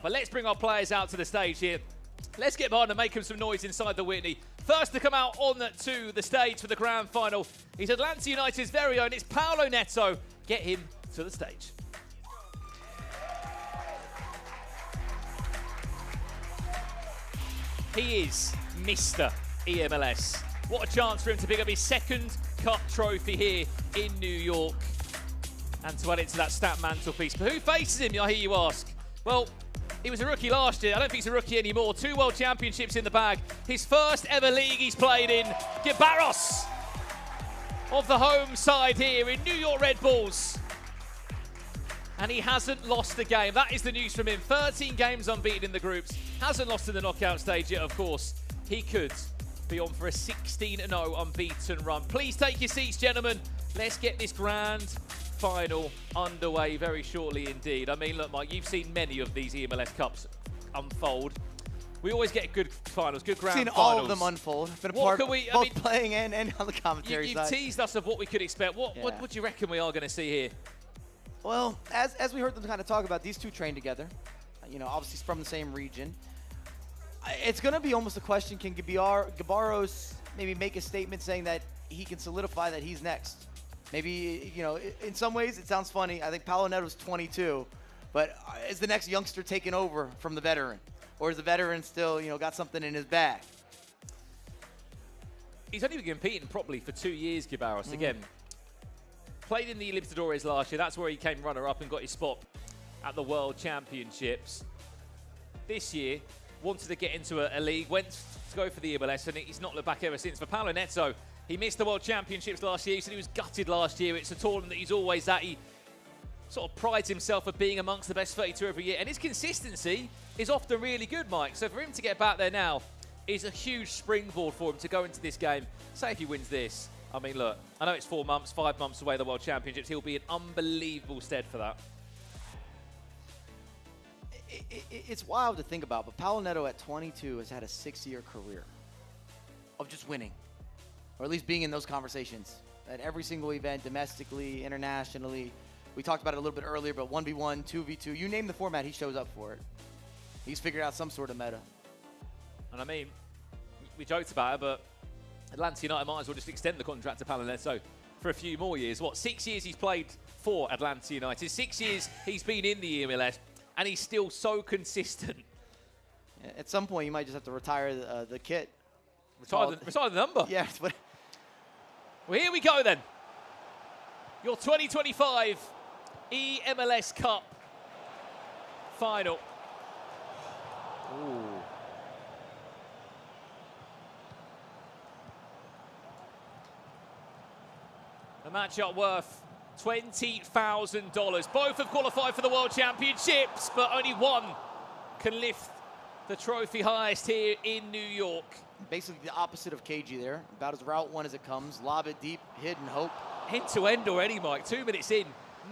But let's bring our players out to the stage here. Let's get behind and make them some noise inside the Whitney. First to come out on to the stage for the grand final, he's Atlanta United's very own. It's Paulo Neto. Get him to the stage. He is Mr. eMLS. What a chance for him to pick up his second cup trophy here in New York and to add it to that stat mantelpiece. But who faces him, I hear you ask? Well, he was a rookie last year. I don't think he's a rookie anymore. 2 World Championships in the bag. His first ever league he's played in. GuiBarros of the home side here in New York Red Bulls. And he hasn't lost a game. That is the news from him. 13 games unbeaten in the groups. Hasn't lost in the knockout stage yet, of course. He could be on for a 16-0 unbeaten run. Please take your seats, gentlemen. Let's get this grand final underway very shortly indeed. I mean, look, Mike, you've seen many of these eMLS Cups unfold. We always get good finals, good grand finals. I've seen all of them unfold. I've been a part of both playing and on the commentary side. You've teased us of what we could expect. What do you reckon we are going to see here? Well, as we heard them kind of talk about, these two train together. You know, obviously from the same region. It's going to be almost a question, can GuiBarros maybe make a statement saying that he can solidify that he's next? Maybe, you know, in some ways it sounds funny. I think Paulo Neto's 22, but is the next youngster taking over from the veteran? Or is the veteran still, you know, got something in his bag? He's only been competing properly for 2 years, GuiBarros. Again, played in the Libertadores last year. That's where he came runner-up and got his spot at the World Championships. This year, wanted to get into a league, went to go for the eMLS, and he's not looked back ever since. For Paulo Neto, he missed the World Championships last year. He said he was gutted last year. It's a tournament that he's always at. He sort of prides himself of being amongst the best 32 every year. And his consistency is often really good, Mike. So for him to get back there now is a huge springboard for him to go into this game. Say if he wins this, I mean, look, I know it's 4 months, 5 months away, the World Championships. He'll be in unbelievable stead for that. It's wild to think about, but Paulo Neto at 22 has had a 6-year career of just winning, or at least being in those conversations at every single event, domestically, internationally. We talked about it a little bit earlier, but 1v1, 2v2, you name the format, he shows up for it. He's figured out some sort of meta. And I mean, we joked about it, but Atlanta United might as well just extend the contract to Paulo Neto for a few more years. What, 6 years he's played for Atlanta United, 6 years he's been in the eMLS, and he's still so consistent. At some point, you might just have to retire the kit. Retire the number? Yeah. Well, here we go then. Your 2025 eMLS Cup final. Ooh. The matchup worth $20,000. Both have qualified for the World Championships, but only one can lift the trophy highest here in New York. Basically the opposite of KG there. About as route one as it comes. Lob it deep, hit and hope. End to end already, Mike. 2 minutes in.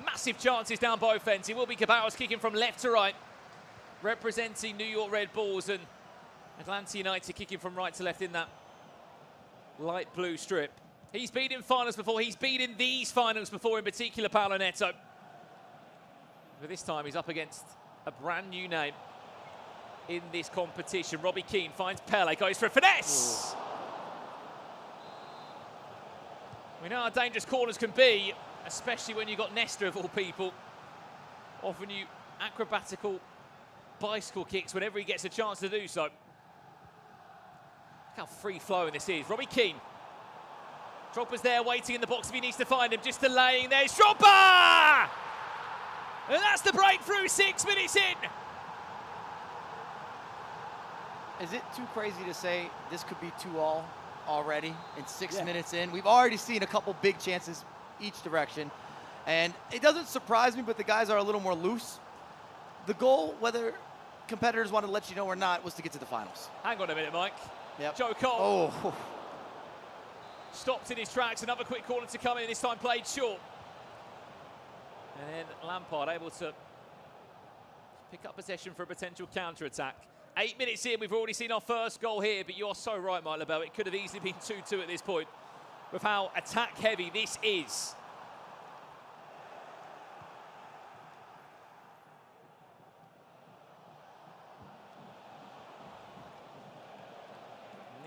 Massive chances down both ends. It will be GuiBarros kicking from left to right, representing New York Red Bulls, and Atlanta United kicking from right to left in that light blue strip. He's been in finals before. He's been in these finals before, in particular, Paulo Neto. But this time, he's up against a brand new name in this competition. Robbie Keane finds Pele, goes for a finesse. Ooh. We know how dangerous corners can be, especially when you've got Nestor, of all people, offering you acrobatical bicycle kicks whenever he gets a chance to do so. Look how free-flowing this is. Robbie Keane. Drogba's there waiting in the box if he needs to find him. Just delaying there. Drogba! And that's the breakthrough 6 minutes in. Is it too crazy to say this could be 2-all already in 6 minutes in? We've already seen a couple big chances each direction. And it doesn't surprise me, but the guys are a little more loose. The goal, whether competitors want to let you know or not, was to get to the finals. Hang on a minute, Mike. Yep. Joe Cole. Oh. Stopped in his tracks. Another quick corner to come in, this time played short. And then Lampard able to pick up possession for a potential counter-attack. 8 minutes in, we've already seen our first goal here, but you are so right, Mike LeBel. It could have easily been 2-2 at this point with how attack-heavy this is.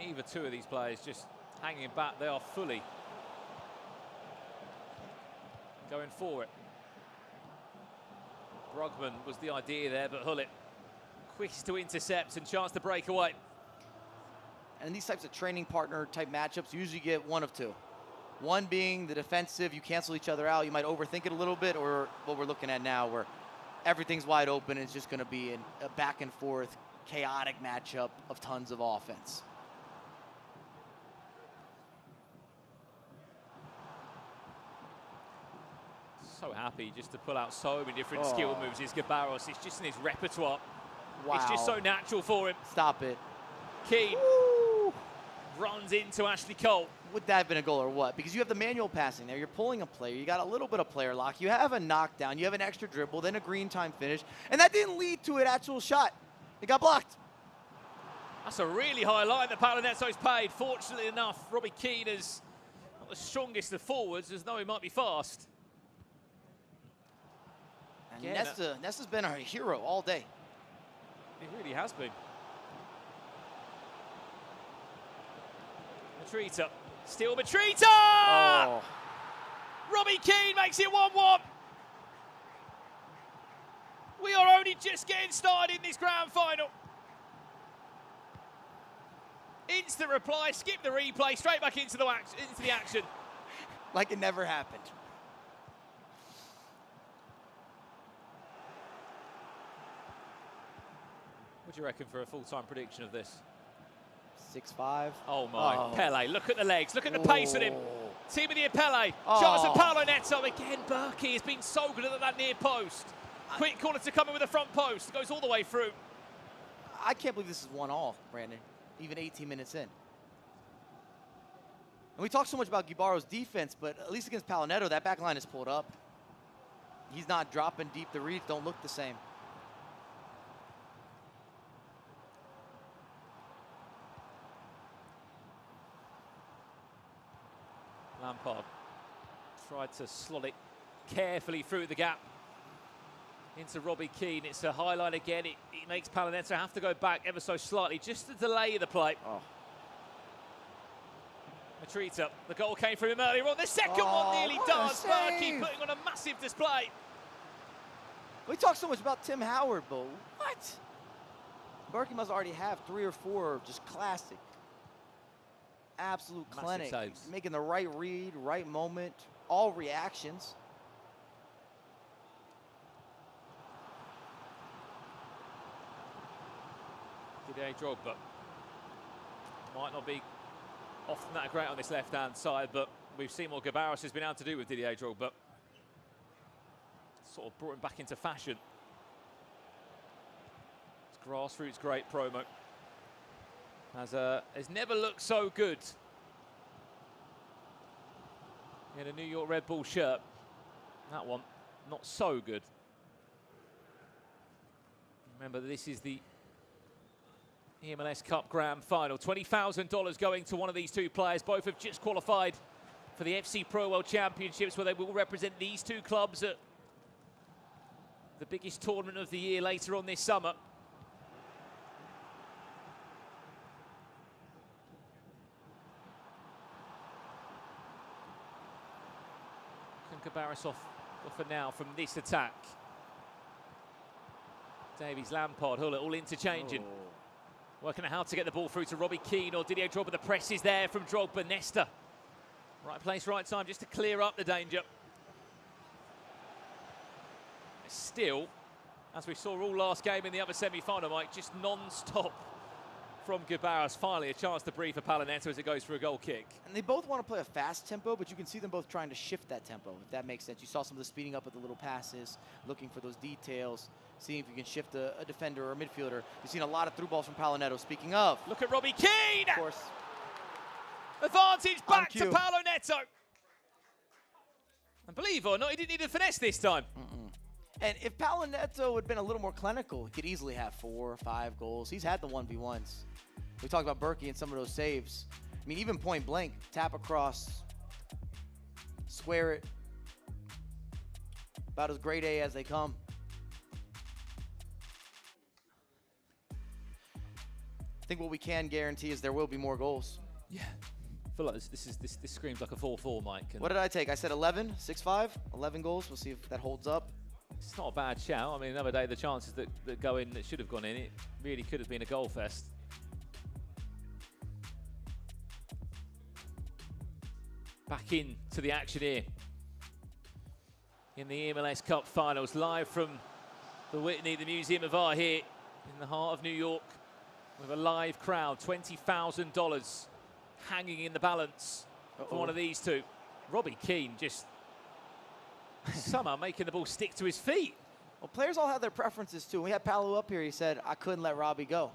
Neither two of these players just hanging back. They are fully going for it. Brugman was the idea there, but Hullet quick to intercept and chance to break away. And these types of training partner type matchups usually get one of two. One being the defensive, you cancel each other out, you might overthink it a little bit, or what we're looking at now where everything's wide open and it's just gonna be a back and forth, chaotic matchup of tons of offense. So happy just to pull out so many different skill moves. Is GuiBarros. It's just in his repertoire. Wow. It's just so natural for him. Stop it. Keane runs into Ashley Cole. Would that have been a goal or what? Because you have the manual passing there. You're pulling a player. You got a little bit of player lock. You have a knockdown. You have an extra dribble, then a green time finish. And that didn't lead to an actual shot. It got blocked. That's a really high line that Paulo Neto's paid. Fortunately enough, Robbie Keane is not the strongest of forwards, as though he might be fast. And Nesta's been our hero all day. He really has been. Matrita. Still Matrita! Oh. Robbie Keane makes it 1-1. We are only just getting started in this grand final. Instant reply, skip the replay, straight back into the action. Like it never happened. What do you reckon for a full-time prediction of this? 6-5. Oh my, Pele, look at the legs, look at the pace of him. Timothy Pele, shots of Paulo Neto. Again, Berkey has been so good at that near post. Quick corner to come in with the front post, goes all the way through. I can't believe this is 1-1, Brandon, even 18 minutes in. And we talk so much about GuiBarros' defense, but at least against Paulo Neto, that back line is pulled up. He's not dropping deep. The reads don't look the same. Lampard tried to slot it carefully through the gap into Robbie Keane. It's a high line again. It makes Paulo Neto have to go back ever so slightly just to delay the play. Matrita, the goal came from him earlier on. The second one nearly does. Berkey putting on a massive display. We talk so much about Tim Howard, but what? Berkey must already have 3 or 4 just classic. Absolute clinic, making the right read, right moment, all reactions. Didier Drogba might not be often that great on this left-hand side, but we've seen what GuiBarros has been able to do with Didier Drogba. Sort of brought him back into fashion. It's grassroots great promo. Has never looked so good in a New York Red Bull shirt. That one, not so good. Remember, this is the eMLS Cup Grand Final. $20,000 going to one of these two players. Both have just qualified for the FC Pro World Championships, where they will represent these two clubs at the biggest tournament of the year later on this summer. GuiBarros off for now from this attack. Davies, Lampard, Hullet all interchanging. Working out how to get the ball through to Robbie Keane or Didier Drogba. The press is there from Drogba. Nesta. Right place, right time, just to clear up the danger. Still, as we saw all last game in the other semi-final, Mike, just non-stop from GuiBarros. Finally, a chance to breathe for Paulo Neto as it goes for a goal kick. And they both want to play a fast tempo, but you can see them both trying to shift that tempo, if that makes sense. You saw some of the speeding up of the little passes, looking for those details, seeing if you can shift a defender or a midfielder. You've seen a lot of through balls from Paulo Neto. Speaking of. Look at Robbie Keane! Of course. Advantage back to Paulo Neto. And believe it or not, he didn't need to finesse this time. And if Paulo Neto had been a little more clinical, he could easily have 4 or 5 goals. He's had the 1v1s. We talked about Berkey and some of those saves. I mean, even point blank, tap across, square it. About as grade A as they come. think what we can guarantee is there will be more goals. Yeah. I feel like this screams like a 4-4, Mike. What did I take? I said 11, 6-5, 11 goals. We'll see if that holds up. It's not a bad shout. I mean, another day, the chances that go in that should have gone in, it really could have been a goal fest. Back into the action here in the eMLS Cup Finals, live from the Whitney, the Museum of Art here in the heart of New York, with a live crowd, $20,000 hanging in the balance for one of these two. Robbie Keane just somehow making the ball stick to his feet. Well, players all have their preferences too. We had Paulo up here. He said, I couldn't let Robbie go.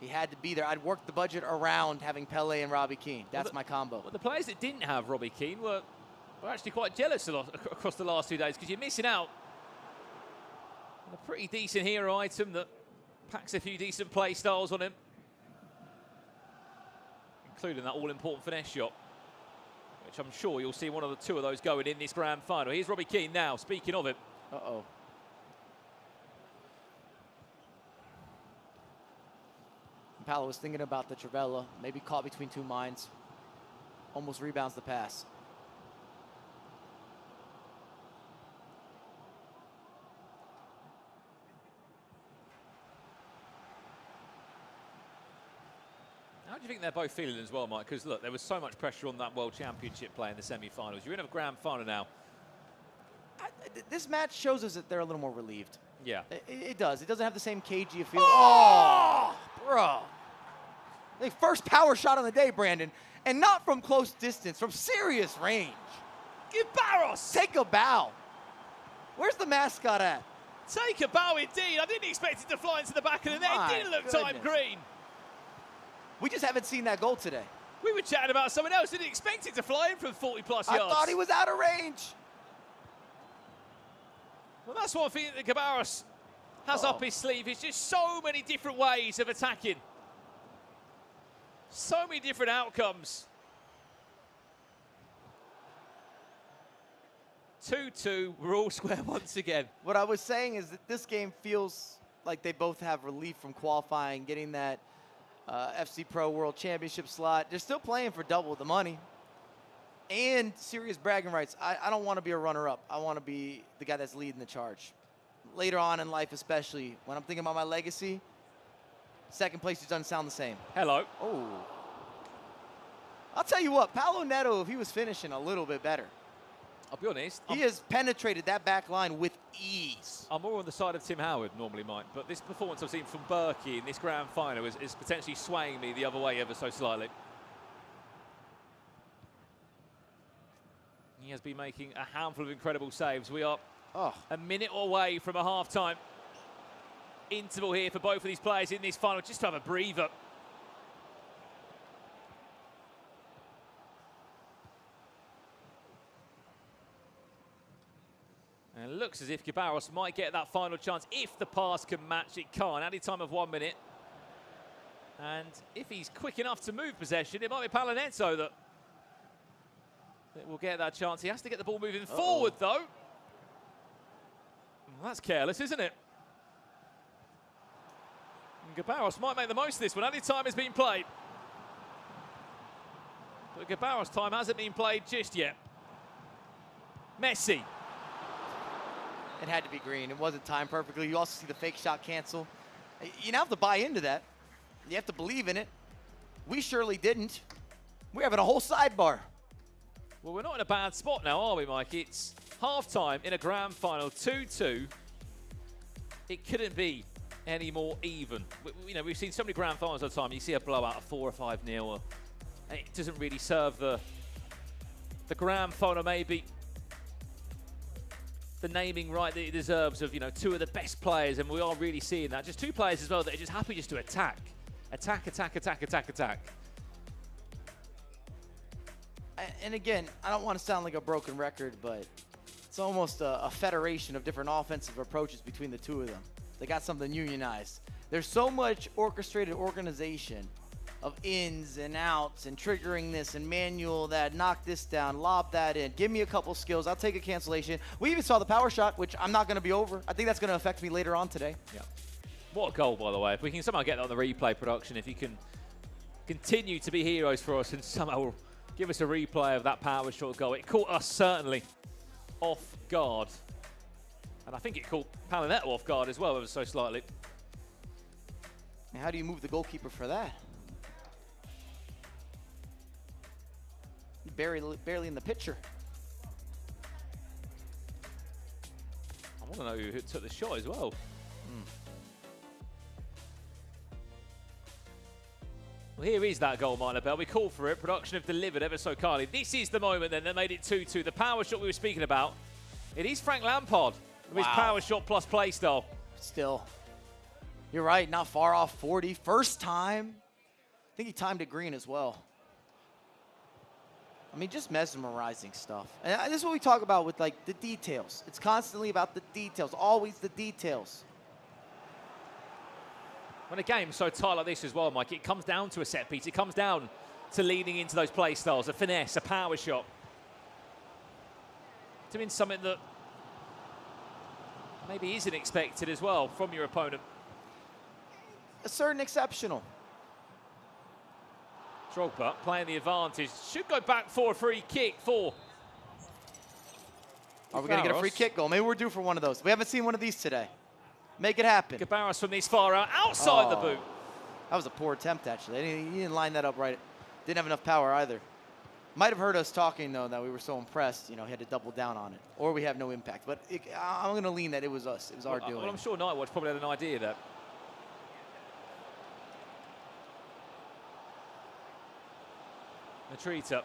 He had to be there. I'd worked the budget around having Pele and Robbie Keane. That's my combo. Well, the players that didn't have Robbie Keane were actually quite jealous a lot across the last 2 days, because you're missing out on a pretty decent hero item that packs a few decent play styles on him, including that all-important finesse shot, which I'm sure you'll see one of the two of those going in this grand final. Here's Robbie Keane now, speaking of it. Uh-oh. Paulo was thinking about the Trivella, maybe caught between two minds. Almost rebounds the pass. How do you think they're both feeling as well, Mike? Because, look, there was so much pressure on that World Championship play in the semi-finals. You're in a grand final now. This match shows us that they're a little more relieved. Yeah. It does. It doesn't have the same cagey feel. Oh, bro. The first power shot on the day, Brandon. And not from close distance, from serious range. GuiBarros! Take a bow. Where's the mascot at? Take a bow indeed. I didn't expect it to fly into the back of the net. It didn't look time green. We just haven't seen that goal today. We were chatting about someone else. Didn't expect it to fly in from 40-plus yards. I thought he was out of range. Well, that's one thing that GuiBarros has up his sleeve. It's just so many different ways of attacking. So many different outcomes. 2-2, we're all square once again. What I was saying is that this game feels like they both have relief from qualifying, getting that FC Pro World Championship slot. They're still playing for double the money and serious bragging rights. I don't want to be a runner-up. I want to be the guy that's leading the charge. Later on in life, especially, when I'm thinking about my legacy, second place just doesn't sound the same. Hello. Oh. I'll tell you what, Paulo Neto, if he was finishing a little bit better. I'll be honest. He has penetrated that back line with ease. I'm more on the side of Tim Howard normally, Mike, but this performance I've seen from Berkey in this grand final is potentially swaying me the other way ever so slightly. He has been making a handful of incredible saves. We are a minute away from a half-time interval here for both of these players in this final, just to have a breather. And it looks as if GuiBarros might get that final chance if the pass can match. It can't. Added time of 1 minute. And if he's quick enough to move possession, it might be Paulo Neto that will get that chance. He has to get the ball moving forward, though. Well, that's careless, isn't it? And GuiBarros might make the most of this one. Added time has been played. But GuiBarros' time hasn't been played just yet. Messi. It had to be green. It wasn't timed perfectly. You also see the fake shot cancel. You now have to buy into that. You have to believe in it. We surely didn't. We're having a whole sidebar. Well, we're not in a bad spot now, are we, Mike? It's half-time in a grand final, 2-2. It couldn't be any more even. You know, we've seen so many grand finals all the time. You see a blowout of 4 or 5-0. It doesn't really serve the grand final, maybe the naming right that it deserves of, you know, two of the best players, and we are really seeing that. Just two players as well that are just happy just to attack. Attack, attack, attack, attack, attack. And again, I don't want to sound like a broken record, but it's almost a federation of different offensive approaches between the two of them. They got something unionized. There's so much orchestrated organization of ins and outs and triggering this and manual that, knock this down, lob that in, give me a couple skills, I'll take a cancellation. We even saw the power shot, which I'm not going to be over. I think that's going to affect me later on today. Yeah. What a goal, by the way. If we can somehow get that on the replay production, if you can continue to be heroes for us and somehow give us a replay of that power shot goal. It caught us certainly off guard. And I think it caught Paulo Neto off guard as well, ever so slightly. And how do you move the goalkeeper for that? Barely in the picture. I want to know who took the shot as well. Well, here is that goal, Minor Bell. We called for it. Production have delivered ever so kindly. This is the moment then that made it 2-2. The power shot we were speaking about. It is Frank Lampard with his power shot plus play style. Still, you're right. Not far off 40. First time. I think he timed it green as well. I mean, just mesmerizing stuff. And this is what we talk about with, like, the details. It's constantly about the details. Always the details. When a game's so tight like this as well, Mike, it comes down to a set piece. It comes down to leaning into those play styles, a finesse, a power shot. Doing something that maybe isn't expected as well from your opponent. A certain exceptional. Drogba playing the advantage. Should go back for a free kick for... Are we going to get a free kick goal? Maybe we're due for one of those. We haven't seen one of these today. Make it happen. GuiBarros from this far out, outside the boot. That was a poor attempt, actually. He didn't line that up right. Didn't have enough power either. Might have heard us talking, though, that we were so impressed, you know, he had to double down on it. Or we have no impact. But I'm going to lean that it was us. It was our doing. Well, I'm sure Nightwatch probably had an idea that. Matrita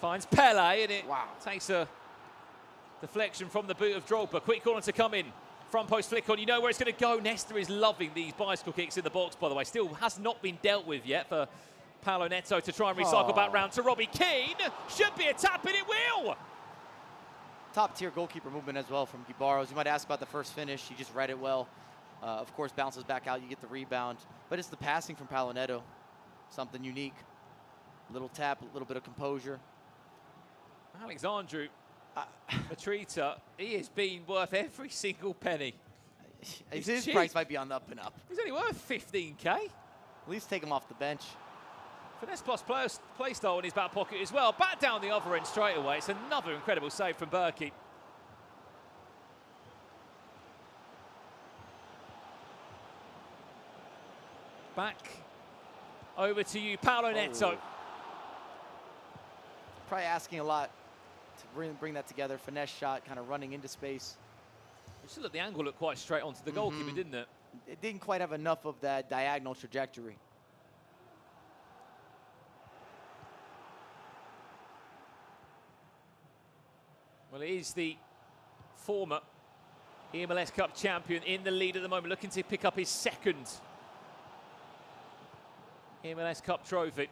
finds Pele, and it takes a deflection from the boot of Drogba. Quick corner to come in. Front post flick on, you know where it's going to go. Nesta is loving these bicycle kicks in the box, by the way. Still has not been dealt with yet for Paulo Neto to try and recycle back round to Robbie Keane. Should be a tap, and it will. Top tier goalkeeper movement as well from GuiBarros. You might ask about the first finish. He just read it well. Of course, bounces back out. You get the rebound. But it's the passing from Paulo Neto. Something unique. Little tap, a little bit of composure. Alexandru Matrita, he has been worth every single penny. His price might be on the up and up. He's only worth 15K. At least take him off the bench. Finesse plus play style in his back pocket as well. Back down the other end straight away. It's another incredible save from Berkey. Back over to you, Paulo Neto. Probably asking a lot to bring that together. Finesse shot, kind of running into space. Still at the angle looked quite straight onto the goalkeeper, didn't it? It didn't quite have enough of that diagonal trajectory. Well, it is the former eMLS Cup champion in the lead at the moment, looking to pick up his second eMLS Cup trophy.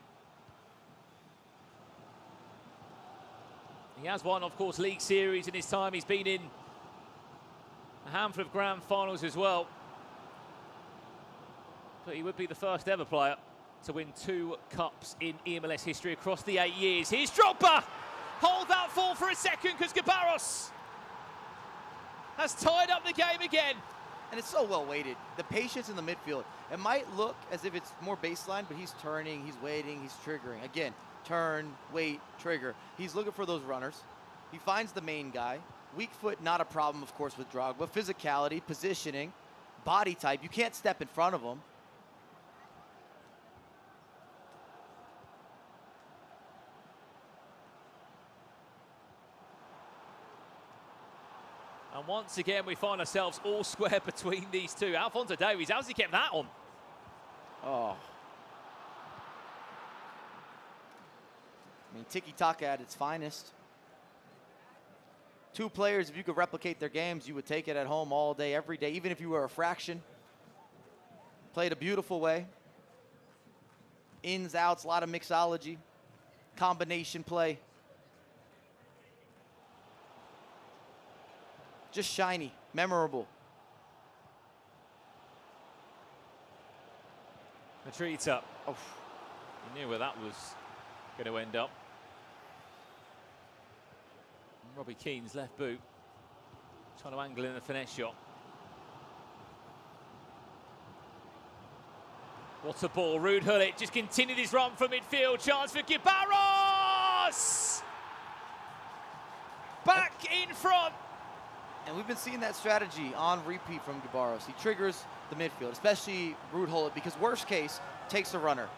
He has won, of course, League Series in his time. He's been in a handful of grand finals as well. But he would be the first ever player to win 2 cups in eMLS history across the 8 years. Here's Drogba! Hold that thought for a second, because GuiBarros has tied up the game again. And it's so well weighted. The patience in the midfield. It might look as if it's more baseline, but he's turning, he's waiting, he's triggering. Again, turn, wait, trigger. He's looking for those runners. He finds the main guy. Weak foot, not a problem, of course, with Drogba. Physicality, positioning, body type. You can't step in front of him. And once again, we find ourselves all square between these two. Alphonso Davies, how's he kept that on? Oh. I mean, tiki-taka at its finest. 2 players, if you could replicate their games, you would take it at home all day, every day, even if you were a fraction. Played a beautiful way. Ins, outs, a lot of mixology. Combination play. Just shiny, memorable. Matrita. Oh, you knew where that was going to end up. Robbie Keane's left boot. Trying to angle in a finesse shot. What a ball. Ruud Gullit just continued his run from midfield. Chance for GuiBarros! Back in front. And we've been seeing that strategy on repeat from GuiBarros. He triggers the midfield, especially Ruud Gullit, because worst case, takes a runner.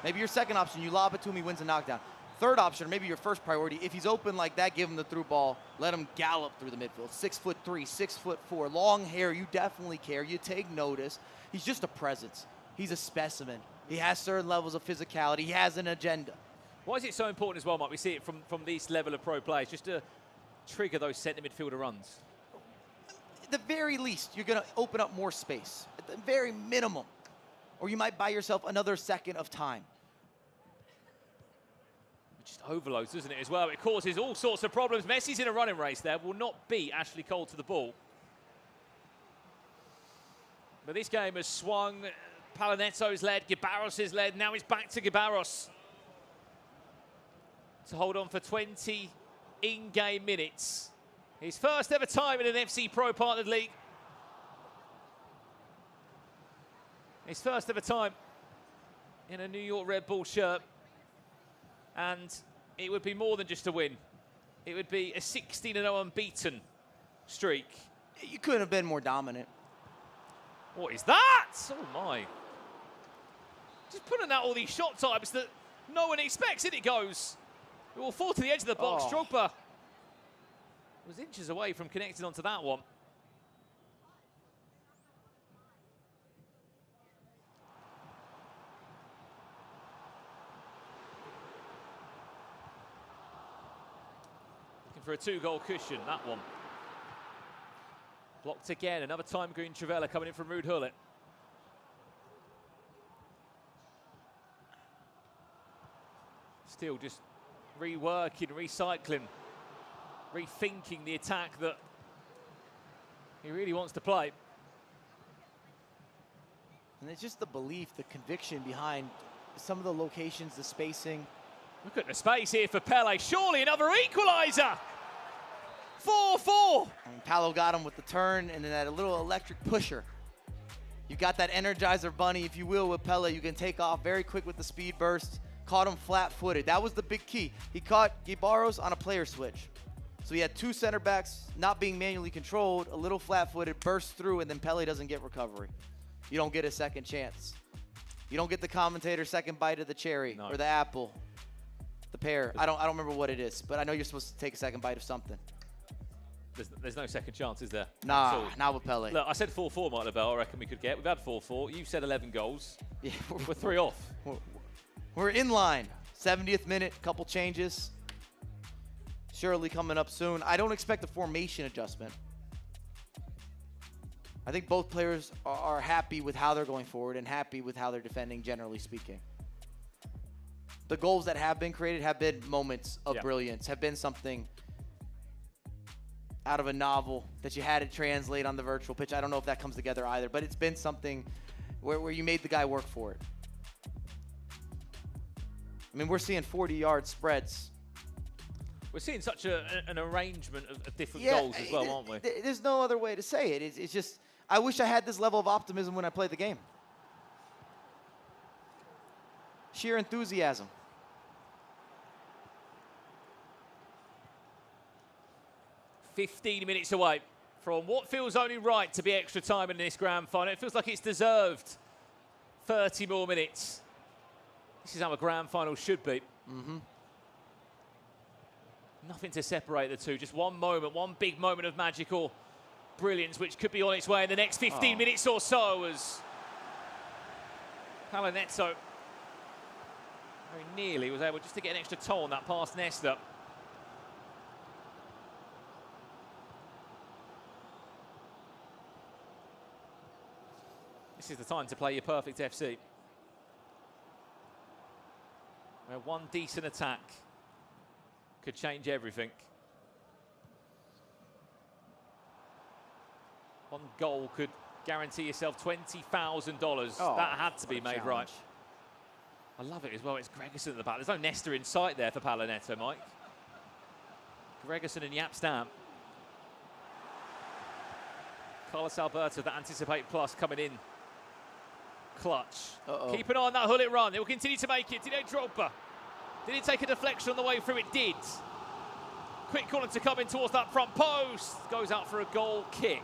Maybe your second option, you lob it to him, he wins a knockdown. Third option, maybe your first priority, if he's open like that, give him the through ball, let him gallop through the midfield. 6'3", 6'4", long hair, you definitely care, you take notice. He's just a presence. He's a specimen. He has certain levels of physicality. He has an agenda. Why is it so important as well, Mike? We see it from this level of pro players, just to trigger those centre midfielder runs. At the very least, you're going to open up more space. At the very minimum. Or you might buy yourself another second of time. It just overloads, doesn't it, as well? It causes all sorts of problems. Messi's in a running race there. Will not beat Ashley Cole to the ball. But this game has swung. Paulo Neto's led. GuiBarros is led. Now it's back to GuiBarros to hold on for 20 in-game minutes. His first ever time in an FC Pro Partnered League. His first ever time in a New York Red Bull shirt. And it would be more than just a win. It would be a 16-0 unbeaten streak. You couldn't have been more dominant. What is that? Oh, my. Just putting out all these shot types that no one expects. In it goes. It will fall to the edge of the box. Oh. Drogba was inches away from connecting onto that one. Looking for a two-goal cushion, that one. Blocked again. Another time green Trivela coming in from Ruud Gullit. Still just reworking, recycling, rethinking the attack that he really wants to play. And it's just the belief, the conviction behind some of the locations, the spacing. Look at the space here for Pele. Surely another equaliser. 4-4. And Paulo got him with the turn and then that little electric pusher. You got that Energizer bunny, if you will, with Pele. You can take off very quick with the speed burst. Caught him flat-footed. That was the big key. He caught GuiBarros on a player switch. So he had two center backs not being manually controlled, a little flat-footed, burst through, and then Pele doesn't get recovery. You don't get a second chance. You don't get the commentator's second bite of the cherry or the apple, the pear. I don't remember what it is, but I know you're supposed to take a second bite of something. There's no second chance, is there? Nah, not with Pele. Look, I said 4-4, Mark LaBelle, I reckon we could get. We've had 4-4. You said 11 goals. Yeah, we're 3 off. We're in line. 70th minute, couple changes. Surely coming up soon. I don't expect a formation adjustment. I think both players are happy with how they're going forward and happy with how they're defending, generally speaking. The goals that have been created have been moments of brilliance, have been something out of a novel that you had to translate on the virtual pitch. I don't know if that comes together either, but it's been something where you made the guy work for it. I mean, we're seeing 40-yard spreads. We're seeing such an arrangement of different goals as well, aren't we? There's no other way to say it. It's just, I wish I had this level of optimism when I played the game. Sheer enthusiasm. "15 minutes away from what feels only right to be extra time in this grand final. It feels like it's deserved 30 more minutes. This is how a grand final should be. Nothing to separate the two. Just one moment, one big moment of magical brilliance, which could be on its way in the next 15 minutes or so, as Paulo Neto very nearly was able just to get an extra toe on that past Nesta. This is the time to play your perfect FC. Where one decent attack could change everything. One goal could guarantee yourself $20,000. That had to be made right. I love it as well. It's Gregerson at the back. There's no Nesta in sight there for Paulo Neto, Mike. Gregerson and Yap Stamp. Carlos Alberto, that Anticipate Plus coming in. clutch. Uh-oh. Keep an eye on that Hullet run. It will continue to make it. Did it Drogba? Did it take a deflection on the way through? It did. Quick corner to come in towards that front post. Goes out for a goal kick.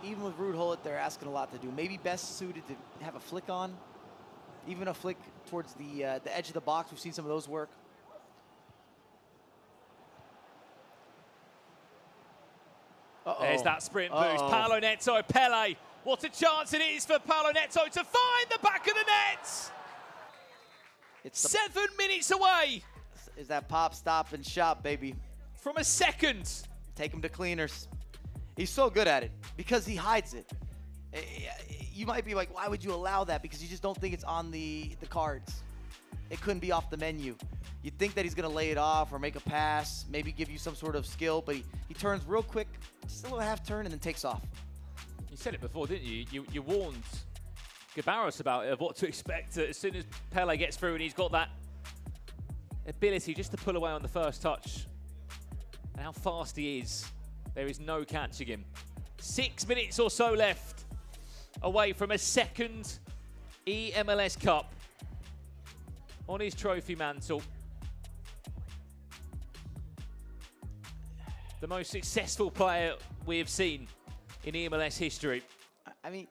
Even with Ruud Hullet, they're asking a lot to do. Maybe best suited to have a flick on. Even a flick towards the edge of the box. We've seen some of those work. There's that sprint boost. Paulo Neto, Pele. What a chance it is for Paulo Neto to find the back of the net. It's 7 minutes away. Is that pop, stop, and shop, baby. From a second. Take him to cleaners. He's so good at it because he hides it. You might be like, why would you allow that? Because you just don't think it's on the cards. It couldn't be off the menu. You'd think that he's going to lay it off or make a pass, maybe give you some sort of skill, but he turns real quick, just a little half turn, and then takes off. You said it before, didn't you? You warned GuiBarros about it, of what to expect as soon as Pele gets through, and he's got that ability just to pull away on the first touch. And how fast he is. There is no catching him. 6 minutes or so left away from a second eMLS Cup on his trophy mantle. The most successful player we have seen in eMLS history. I mean,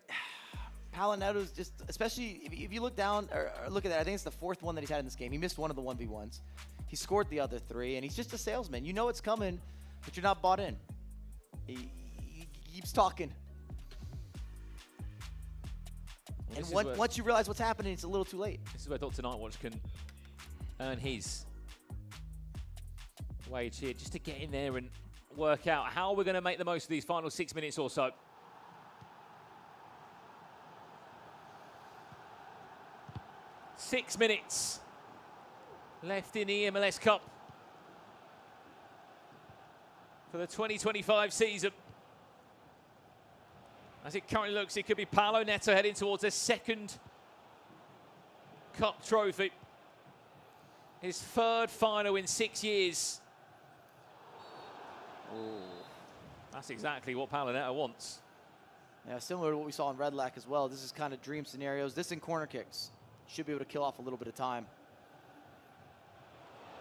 Paulo Neto's just, especially if you look down or look at that, I think it's the 4th one that he's had in this game. He missed one of the 1v1s. He scored the other 3, and he's just a salesman. You know it's coming, but you're not bought in. He keeps talking. And once you realize what's happening, it's a little too late. This is where Dr. Nightwatch can earn his wage here, just to get in there and work out how we're going to make the most of these final 6 minutes or so. Six minutes left in the eMLS Cup for the 2025 season. As it currently looks, it could be Paulo Neto heading towards a second cup trophy. His 3rd final in 6 years. Ooh, that's exactly what Paulo Neto wants. Yeah, similar to what we saw in Red Lac as well. This is kind of dream scenarios. This in corner kicks. Should be able to kill off a little bit of time.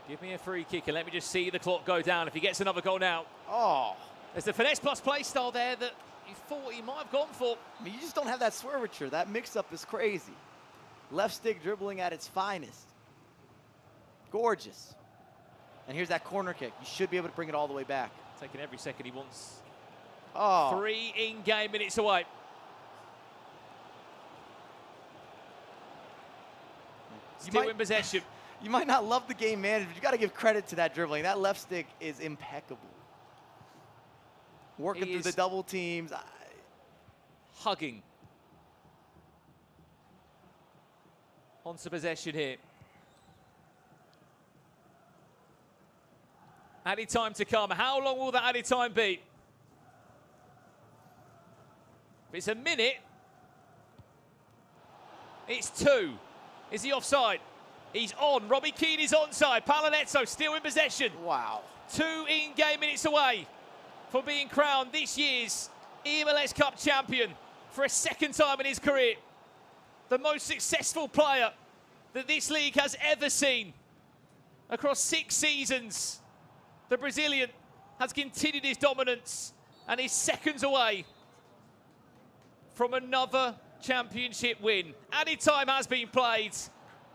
Give me a free kick and let me just see the clock go down if he gets another goal now. Oh. There's the finesse plus play style there that you thought he might have gone for. I mean, you just don't have that swervature. That mix-up is crazy. Left stick dribbling at its finest. Gorgeous. And here's that corner kick. You should be able to bring it all the way back. Taking every second he wants. Oh. 3 in-game minutes away. Still in possession. You might not love the game management, but you got to give credit to that dribbling. That left stick is impeccable. Working through the double teams. Hugging onto possession here. Added time to come. How long will that added time be? If it's a minute, it's 2. Is he offside? He's on. Robbie Keane is onside. Paulo Neto still in possession. Wow. 2 in-game minutes away for being crowned this year's eMLS Cup champion for a 2nd time in his career. The most successful player that this league has ever seen. Across 6 seasons, the Brazilian has continued his dominance and is seconds away from another championship win. Added time has been played.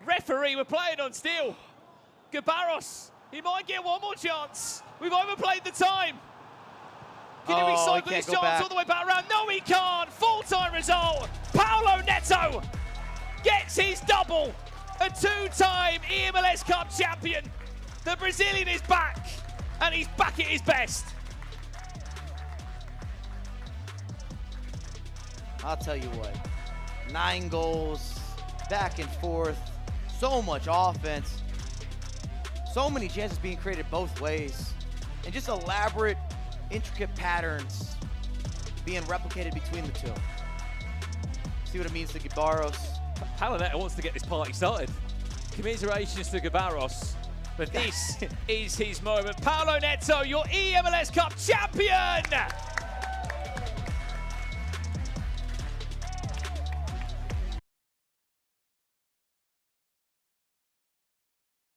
Referee, we're playing on still. GuiBarros, he might get one more chance. We've overplayed the time. Can he recycle this chance all the way back around? No, he can't. Full-time result. Paulo Neto gets his double. A 2-time eMLS Cup champion. The Brazilian is back, and he's back at his best. I'll tell you what, 9 goals, back and forth, so much offense, so many chances being created both ways, and just elaborate, intricate patterns being replicated between the two. See what it means to GuiBarros. Paulo Neto wants to get this party started. Commiserations to GuiBarros, but this is his moment. Paulo Neto, your eMLS Cup champion!